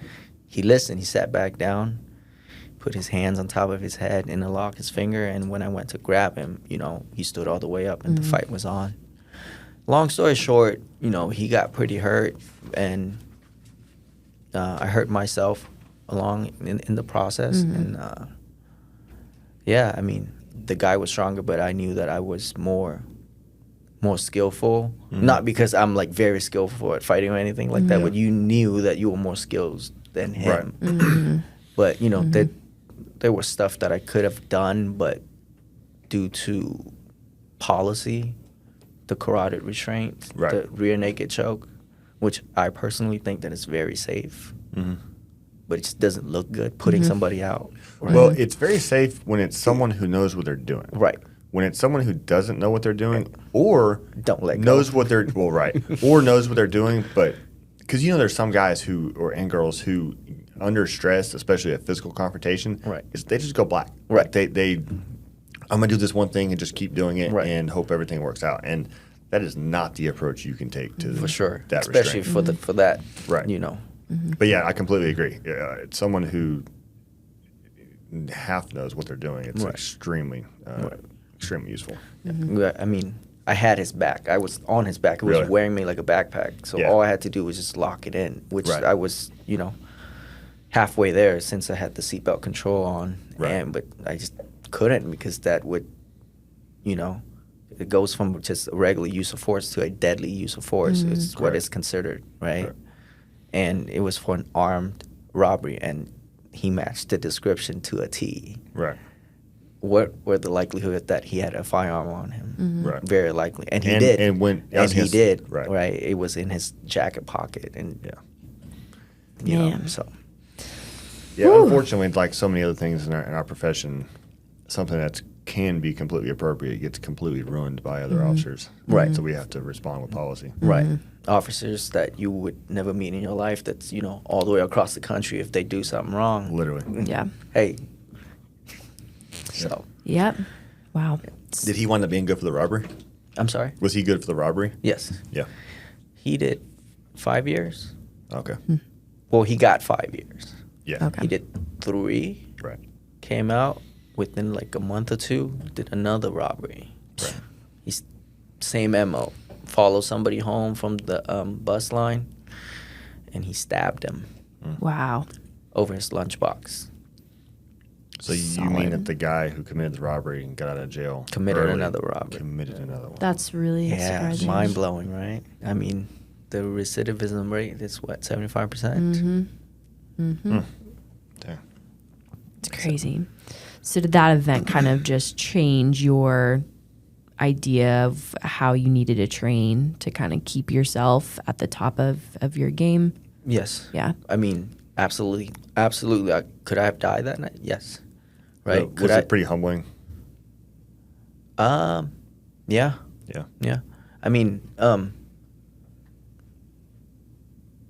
He listened. He sat back down, put his hands on top of his head, interlocked his finger. And when I went to grab him, he stood all the way up, and the fight was on. Long story short, he got pretty hurt. And I hurt myself along in the process. And the guy was stronger, but I knew that I was more skillful. Not because I'm very skillful at fighting or anything like that, but you knew that you were more skilled than him. Right. But there was stuff that I could have done, but due to policy, the carotid restraint, the rear naked choke, which I personally think that is very safe. But it just doesn't look good putting somebody out. Right? Well, it's very safe when it's someone who knows what they're doing. Right. When it's someone who doesn't know what they're doing, or don't let go. knows what they're or knows what they're doing, but because there's some guys and girls who under stress, especially a physical confrontation, they just go black. Right. They I'm gonna do this one thing and just keep doing it and hope everything works out. And that is not the approach you can take to for sure, that especially restraint. for that. Right. But yeah, I completely agree. It's someone who half knows what they're doing. It's extremely useful. I mean, I had his back. I was on his back. He was wearing me like a backpack. So all I had to do was just lock it in, which I was, halfway there since I had the seatbelt control on. Right. But I just couldn't because that would, it goes from just a regular use of force to a deadly use of force. It's what is considered, right? And it was for an armed robbery, and he matched the description to a T. Right. What were the likelihood that he had a firearm on him? Right. Very likely, and he did. He did. Right. It was in his jacket pocket, and so. Yeah, Woo. Unfortunately, like so many other things in our profession, something that can be completely appropriate gets completely ruined by other officers. Right. So we have to respond with policy. Right. Officers that you would never meet in your life that's, all the way across the country if they do something wrong. Literally. Yeah. Hey. So. Yep. Wow. Did he wind up being good for the robbery? I'm sorry? Was he good for the robbery? Yes. Yeah. He did 5 years. Okay. Well, he got 5 years. Yeah. Okay. He did 3. Right. Came out within a month or 2, did another robbery. Right. He's same MO. Follow somebody home from the bus line, and he stabbed him. Wow. Over his lunchbox. So you mean that the guy who committed the robbery and got out of jail committed another robbery? Committed another one. That's really surprising. Mind blowing, right? I mean, the recidivism rate is 75%. Damn. It's crazy. So did that event kind of just change your idea of how you needed to train to kind of keep yourself at the top of your game? Yes. Yeah. I mean, Absolutely. Could I have died that night? Yes. Right. So, was it pretty humbling? Yeah. Yeah. Yeah. I mean,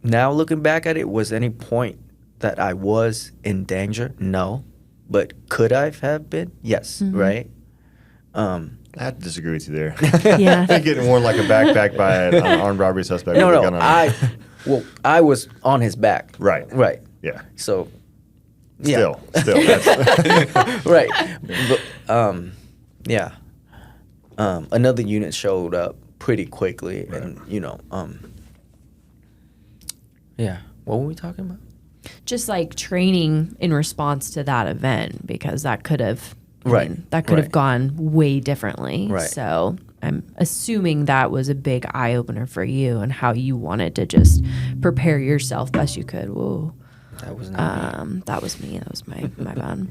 now looking back at it, was any point that I was in danger? No. But could I have been? Yes. Right. I have to disagree with you there. Yeah. Getting worn like a backpack by an armed robbery suspect. No, with a no. gun on it. I was on his back. Right. Right. Yeah. So, yeah. Still. That's, Right. But, yeah. Another unit showed up pretty quickly, Right. and yeah. What were we talking about? Just like training in response to that event, because that could have Right. that could have Right. gone way differently. Right. So I'm assuming that was a big eye opener for you and how you wanted to just prepare yourself best you could. Whoa. That was not That was me. That was my bad.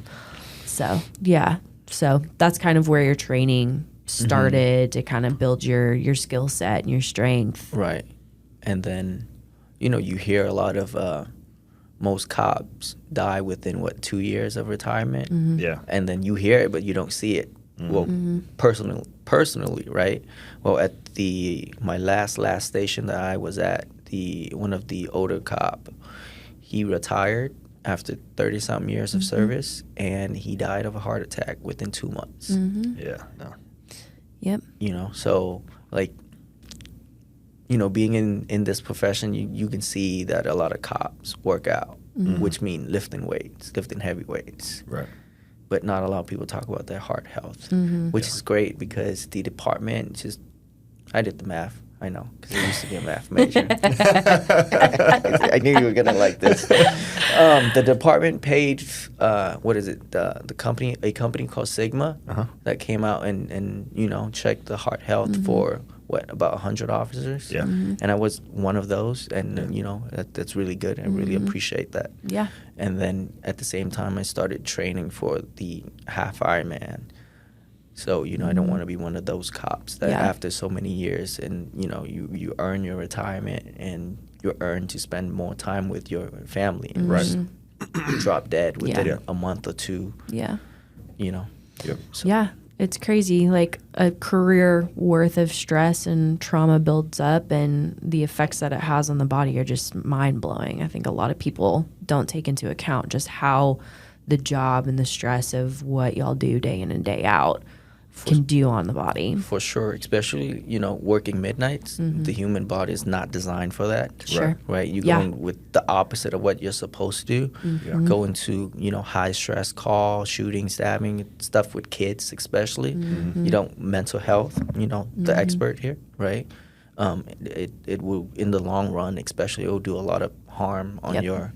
So yeah. So that's kind of where your training started to kind of build your skill set and your strength. right. And then, you hear a lot of most cops die within 2 years of retirement, yeah. and then you hear it, but you don't see it. Well, personally, right? Well, at my last station that I was at, one of the older cop, he retired after 30-something years of service, and he died of a heart attack within 2 months. Yeah. No. Yep. So like, being in this profession, you can see that a lot of cops work out, which mean lifting heavy weights. Right. But not a lot of people talk about their heart health, which is great because the department I did the math. I know, because I used to be a math major. I knew you were going to like this. The department paid, what is it, a company called Sigma that came out and checked the heart health for, about 100 officers? Yeah. And I was one of those, and, that's really good. I really appreciate that. Yeah. And then at the same time, I started training for the half Ironman. So, I don't want to be one of those cops that after so many years and, you earn your retirement and you earn to spend more time with your family and just drop dead within a month or two. Yeah. Yep. So, Yeah. It's crazy. Like a career worth of stress and trauma builds up, and the effects that it has on the body are just mind blowing. I think a lot of people don't take into account just how the job and the stress of what y'all do day in and day out can do on the body. For sure, especially, working midnights. The human body is not designed for that. Sure. Right? You're going with the opposite of what you're supposed to do. Going to, high stress call, shooting, stabbing, stuff with kids especially. Mental health, the expert here, right? It will, in the long run, especially, it will do a lot of harm on your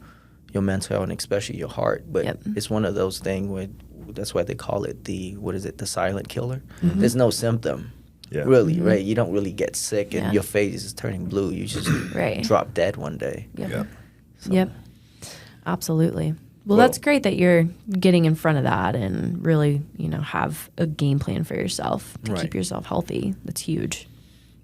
mental health and especially your heart. But it's one of those things where that's why they call it the silent killer. There's no symptom, really, right? You don't really get sick and your face is turning blue. You just drop dead one day. Yep. Yep. Absolutely. Well, that's great that you're getting in front of that and really, have a game plan for yourself to keep yourself healthy. That's huge.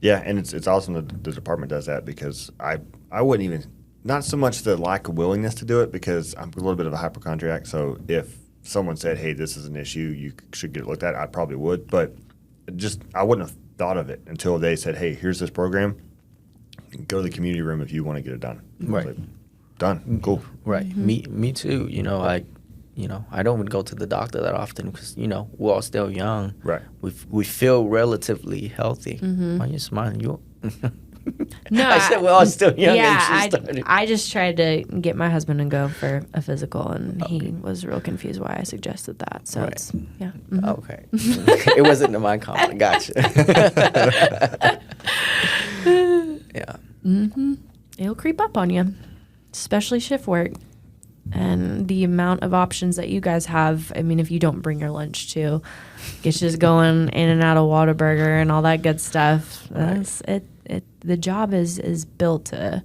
Yeah, and it's awesome that the department does that, because I wouldn't even, not so much the lack of willingness to do it, because I'm a little bit of a hypochondriac, so if someone said, hey, this is an issue, you should get it looked at, I probably would. But I wouldn't have thought of it until they said, hey, here's this program. Go to the community room if you want to get it done. Right. Like, done. Cool. Right. Me too. I don't even go to the doctor that often because, we're all still young. Right. We feel relatively healthy. Why are you smiling? No, I said we're all still young. Yeah, and she started. I just tried to get my husband to go for a physical, and he was real confused why I suggested that. So it's, yeah. Okay. It wasn't my comment. Gotcha. Yeah. It'll creep up on you, especially shift work. And the amount of options that you guys have, I mean, if you don't bring your lunch too, it's just going in and out of Whataburger and all that good stuff. That's it. The job is built to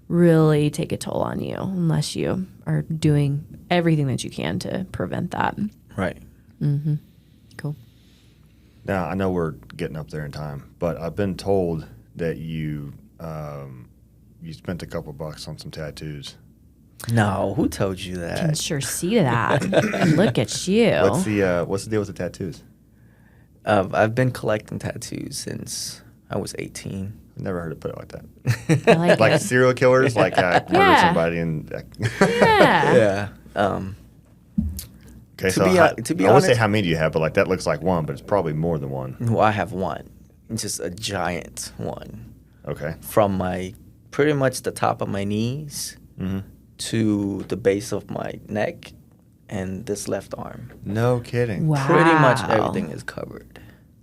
really take a toll on you unless you are doing everything that you can to prevent that. Right. Cool. Now, I know we're getting up there in time, but I've been told that you spent a couple bucks on some tattoos. No, who told you Can that? sure see that. Look at you. What's the deal with the tattoos? I've been collecting tattoos since I was 18. I've never heard it put it like that. I like Like it. serial killers, like murder Yeah. somebody and. Yeah. Yeah. Okay, To so be- to be I would say honest- how many do you have, but like that looks like one, but it's probably more than one. Well, I have one. Just a giant one. Okay. From my pretty much the top of my knees Mm-hmm. to the base of my neck and this left arm. No kidding. Wow. Pretty much everything is covered.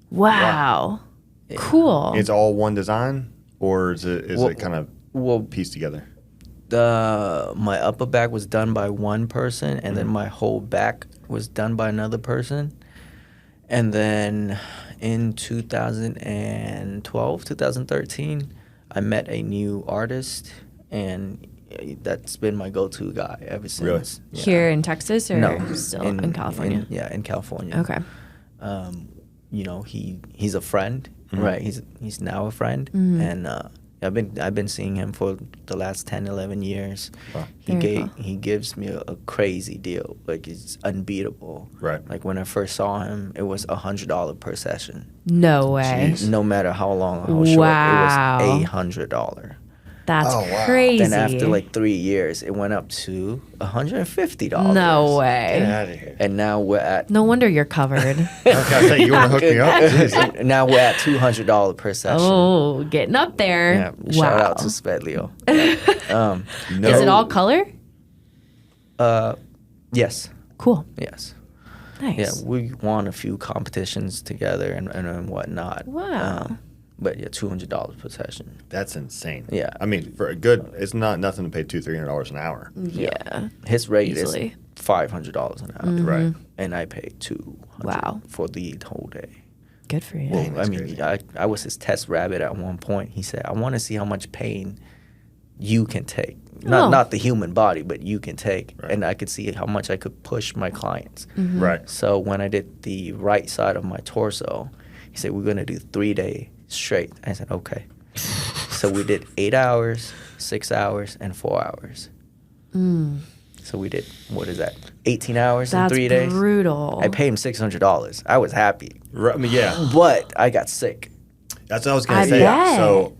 Wow. Yeah. Cool. It's all one design, or is Well- it kind of Well, pieced together? my upper back was done by one person, and then my whole back was done by another person. And then in 2012, 2013, I met a new artist, and that's been my go-to guy ever since. Really? Yeah. Here in Texas or No, still in California? in California. Okay. You know, he's a friend, Mhm. right? He's now a friend, Mhm. and I've been seeing him for the last 10, 11 years. Wow. Very cool. He gives me a crazy deal, like it's unbeatable. Right. Like when I first saw him, it was $100 per session. No way. Jeez. No matter how long, how short, Wow. it was $800. That's Oh, wow. crazy. Then after like 3 years, it went up to $150. No Get way. out of here. And now we're at No wonder you're covered. Okay, I say you want to hook me up? Jeez. now we're at $200 per session. Oh, getting up there. Yeah, Wow. shout out to Svedlio. No. Is it all color? Yes, Cool. yes. Nice. Yeah, we won a few competitions together and whatnot. Wow. But yeah, $200 per session. That's insane. Yeah. I mean, for a good, it's not nothing to pay $200-$300 an hour. Yeah. His rate Easily. is $500 an hour, Right. and I paid $200 Wow. for the whole day. Good for you. Well, that's I mean, crazy. I was his test rabbit at one point. He said, "I want to see how much pain you can take, Oh. not the human body, but you can take." Right. And I could see how much I could push my clients. Right. So when I did the right side of my torso, he said, "We're gonna do 3 days straight." I said, "Okay." So we did 8 hours, 6 hours, and 4 hours. So we did, what is that, 18 hours That's in 3 days? brutal. I paid him $600. I was happy. Right. I mean, yeah. But I got sick. That's what I was gonna I say. bet. So,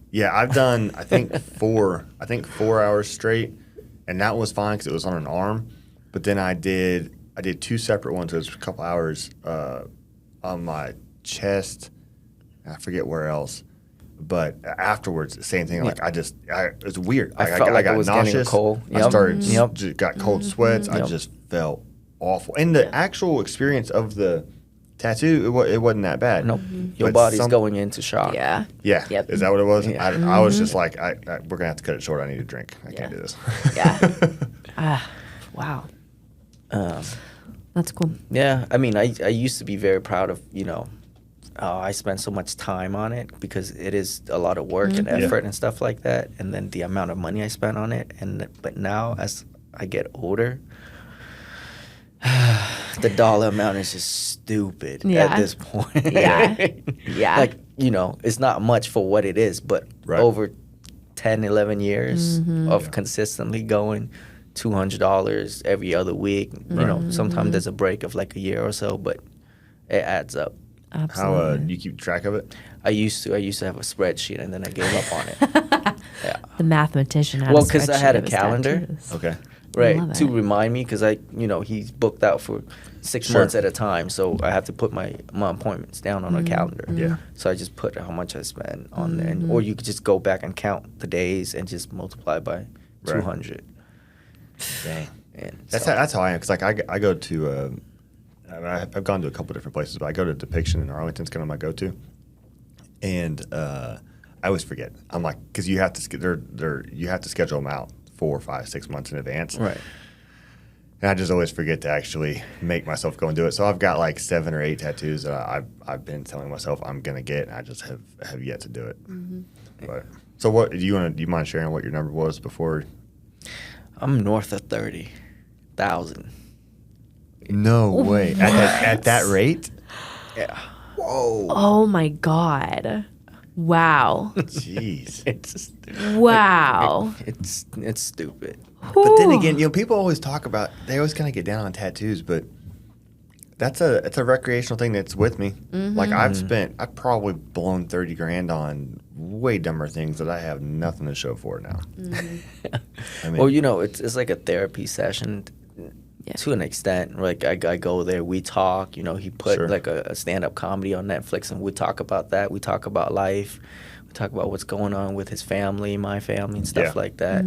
yeah, I've done I think 4 hours straight, and that was fine because it was on an arm. But then I did 2 separate ones. It was a couple hours on my chest. I forget where else. But afterwards, the same thing. Like it was weird. I felt like I got was getting a nauseous. cold. I Yep. started Yep. just got cold sweats. I Yep. just felt awful. And the actual experience of the tattoo, it wasn't that bad. Nope. Your But body's some- going into shock. Yeah. Yeah. Yep. Is that what it was? Yeah. I was just like, we're gonna have to cut it short. I need a drink. I can't do this. Yeah. Wow. Um, That's cool. yeah, I mean, I used to be very proud of, I spent so much time on it because it is a lot of work and effort and stuff like that. And then the amount of money I spent on it. But now as I get older, the dollar amount is just stupid Yeah. at this point. Yeah. Yeah. Like, it's not much for what it is, but Right. over 10, 11 years Mm-hmm. of consistently going $200 every other week, sometimes there's a break of like a year or so, but it adds up. How Absolutely. you keep track of it? I used to have a spreadsheet and then I gave up on it. Yeah. The mathematician had Well, a 'cause I had spreadsheet a of his calendar. tattoos. Okay. Right, love to it. remind me because he's booked out for 6 Sure. months at a time, so I have to put my appointments down on a calendar. Yeah. So I just put how much I spend on there, or you could just go back and count the days and just multiply by 200. Dang. And That's so- how I am. Because like I go to, I've gone to a couple different places, but I go to Depiction in Arlington's kind of my go-to, and I always forget. I'm like, because you have to you have to schedule them out 4, 5, 6 months in advance. Right. And I just always forget to actually make myself go and do it. So I've got like 7 or 8 tattoos that I've been telling myself I'm gonna get, and I just have yet to do it. But so what do you mind sharing what your number was before? I'm north of 30,000. No way. At that rate? Yeah. Whoa. Oh my God. Wow. Jeez. It's Wow. it's stupid. But then again, people always talk about, they always kind of get down on tattoos, but it's a recreational thing that's with me. Like I've probably blown 30 grand on way dumber things that I have nothing to show for now. I mean, well, it's like a therapy session to an extent. Like I go there, we talk. He put like a stand-up comedy on Netflix, and we talk about that. We talk about life. We talk about what's going on with his family, my family, and stuff like that.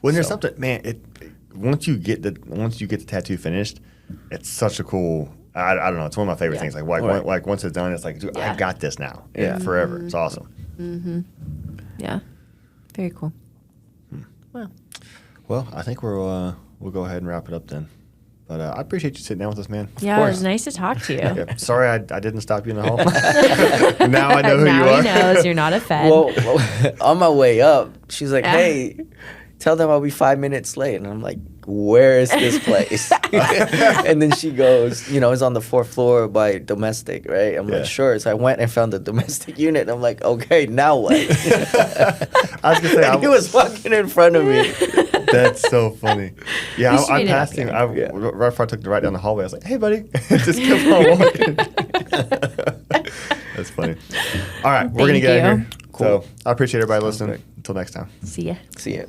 When there's something, man, once you get the tattoo finished, it's such a cool. I don't know. It's one of my favorite things. Like once it's done, it's like, dude, I got this now. Forever. It's awesome. Yeah. Very cool. Well, I think we'll go ahead and wrap it up then. But I appreciate you sitting down with us, man. Yeah, it was nice to talk to you. Yeah. Sorry I didn't stop you in the hall. Now I know who you are. Now he knows you're not a Fed. Well, on my way up, she's like, hey, tell them I'll be 5 minutes late. And I'm like, where is this place? And then she goes, it's on the 4th floor by domestic, right? I'm like, sure. So I went and found the domestic unit. And I'm like, okay, now what? I was going to say, he was walking in front of me. That's so funny. Yeah, I passed him. Right before I took the right down the hallway, I was like, hey, buddy. Just kept on walking. That's funny. All right, we're going to get out of here. Cool. So I appreciate everybody listening. Until next time. See ya. See ya.